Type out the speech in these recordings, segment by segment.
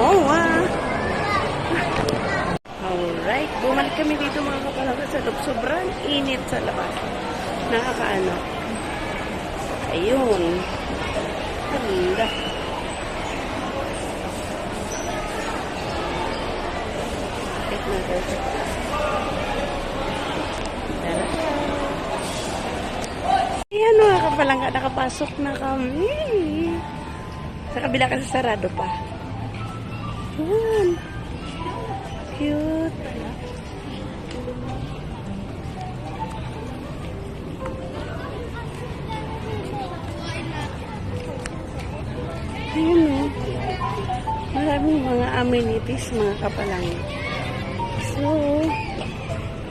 MOA. Alright, bumalik kami dito mga kapalangga sa loob. Sobrang init sa labas. Nakakaano. Ayun. Ganda. Check natin. Ayan mga kapalangga, nakapasok na kami. Sa kabila kasi sarado pa. Ayan. Cute. Ayan o. Maraming mga amenities, mga kapalangga. So,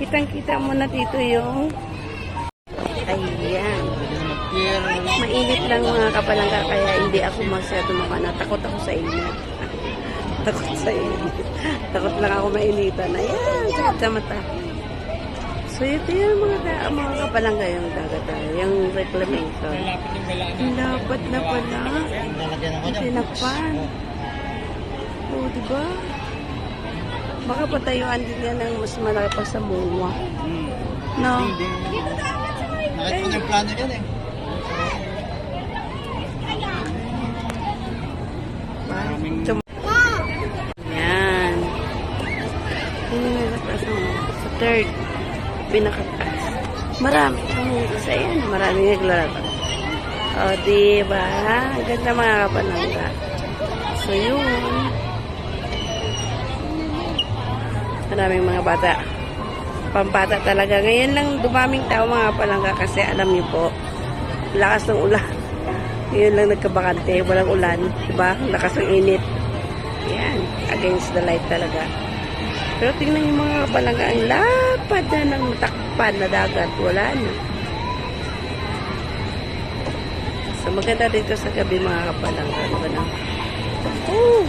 kitang-kita mo na dito yung ayan. Mainit lang mga kapalangga, kaya hindi ako masyado makana. Takot ako sa init. Takot sa init. Takot lang ako mainitan. Ayan, sakit sa mata. So, ito yung mga kapalangga yung dagat. Yung reclamation. Dapat na pala. Tinapan. Oo, diba? Baka patayuan din yan ng mas malaki pa sa MOA. No? Nakita ko yung plano yan eh. Yan. Yun yung nalapas mo. Sa third. Pinakataas. Marami. Sa yan. Marami naglalaro. O, diba? Ang ganda mga kapalangga. So, yun. Maraming mga bata. Pampata talaga. Ngayon lang dumaming tao mga kapalangga kasi alam niyo po, lakas ng ulan. Ngayon lang nagkabakante. Walang ulan. Diba? Lakas ng init. Yan. Against the light talaga. Pero tingnan yung mga kapalangga. Ang lapad na ng takpan na dagat. Wala na. So, maganda dito sa gabi mga kapalangga. Diba? Oh!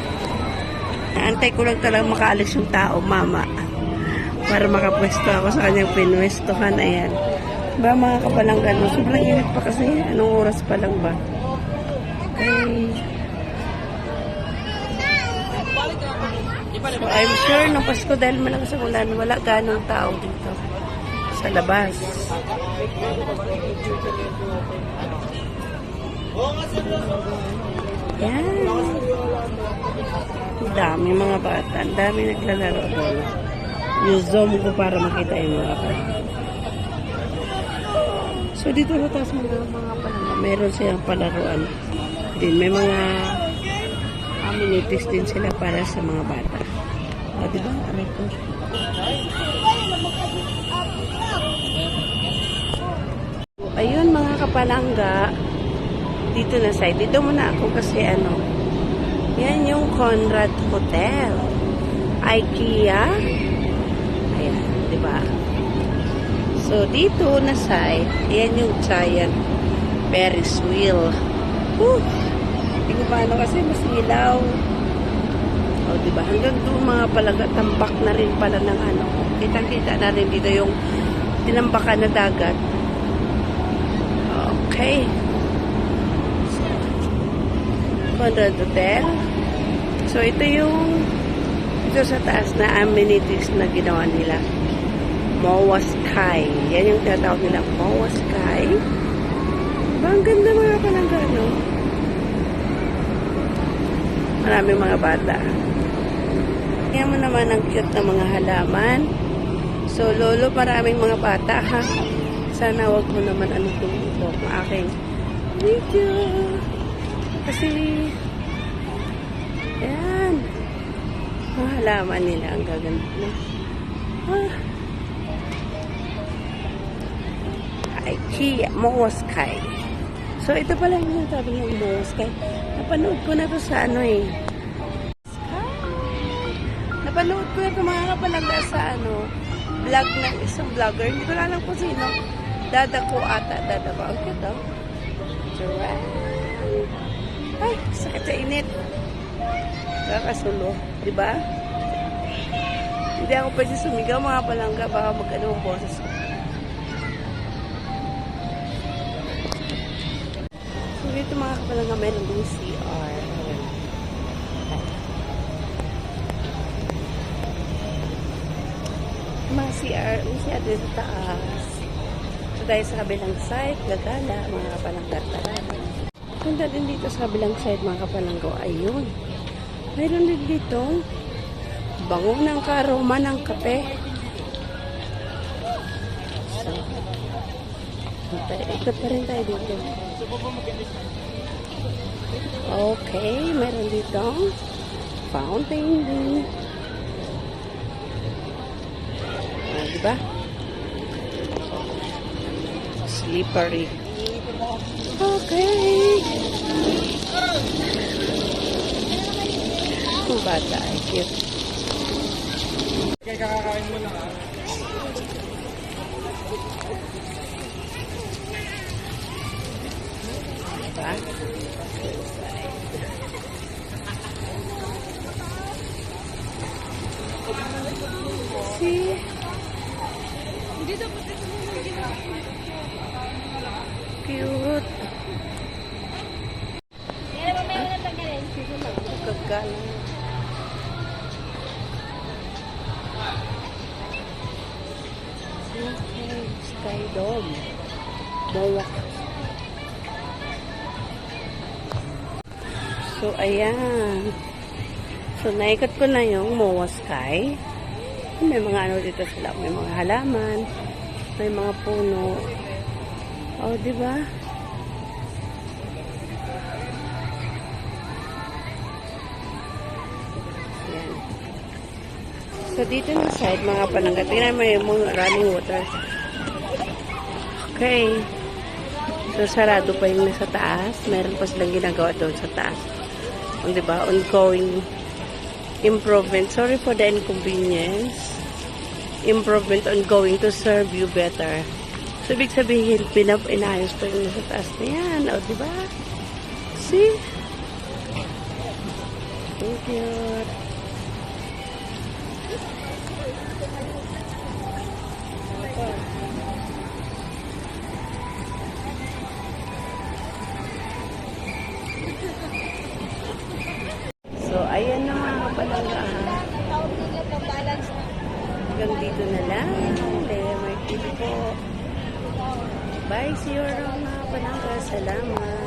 Naantay ko lang talaga makaalis yung tao, mama. Para makapwesto ako sa kanyang pinwestohan. Ayan. Ba mga kapalangga, no? Sobrang init pa kasi. Anong oras pa lang ba? Okay. So, I'm sure nung Pasko dahil malakas ang ulan, wala ganong tao dito sa labas. Yan. Ang dami mga bata. Ang dami naglalaro doon. Yung zoom ko para makita yung mga bata. So, dito na taas mga palangga. Meron silang palaruan. Din, may mga amenities din sila para sa mga bata. O, diba? Aray ko. Ayun, mga kapalangga. Dito na side. Dito muna ako kasi ano. Yan yung Conrad Hotel. IKEA. Ayan, diba? So, dito na side, yan yung giant Ferris wheel. Hindi ko paano kasi mas ilaw. O, diba? Hanggang doon mga palangga, tambak na rin pala ng ano. Kitang-kita na rin dito yung tinambakan na dagat. Okay. Conrad Hotel. So, ito yung ito sa taas na amenities na ginawa nila. MOA Sky. Yan yung tinatawag nila. MOA Sky. Diba? Ang ganda mga palangga, no? Maraming mga bata. Kaya mo naman ang cute na mga halaman. So, lolo, maraming mga bata, ha? Sana wag mo naman ano ito ang aking video. Kasi, yan. Mga halaman nila. Ang gaganda na. IKEA, MOA Sky. So, ito pala yung sabi ng MOA Sky. Napanood ko na to sa ano eh. Napanood ko na ito mga kapalangga sa ano, vlog ng isang vlogger. Hindi ko lang po sino. Dadako ata. Dadako. Ang cute oh. Ay, sakit sa init. Kakasulo. Diba? Hindi ako pwede sumigaw mga palangga. Baka mag-ano ang boses ko. So, dito mga kapalangga, meron din CR. si ate sa taas. So tayo sa kabilang side, gagala, mga kapalangga talaga. Punta din dito sa kabilang side, mga kapalangga. Ayun. Mayroon din dito bango ng karoma ng kape. So, ikot pa rin tayo dito. Okay, meron dito fountain din. Diba? Slippery. Okay. Ang bata ay cute. Kaya kakakain mo lang. Diba? See? Cute. Gagala. Okay, sky dome. Bawak. So, ayan. So, naikot ko na yung Moa Sky. May mga ano dito sila. May mga halaman. May mga puno. Oh, diba? Ayan. So, dito na side, mga palangga. Tingnan mo yung mga running water. Okay. So, sarado pa yung nasa taas. Meron pa silang ginagawa doon sa taas. Diba? Ongoing improvement. Sorry for the inconvenience. Improvement ongoing to serve you better. So, ibig sabihin, inayos pa yung nasa taas na yan. O, diba? See? Thank you. So, ayan na mga kapalangga. Hanggang dito na lang. Lea Martin po. Bye, see you around mga kapalangga. Salamat.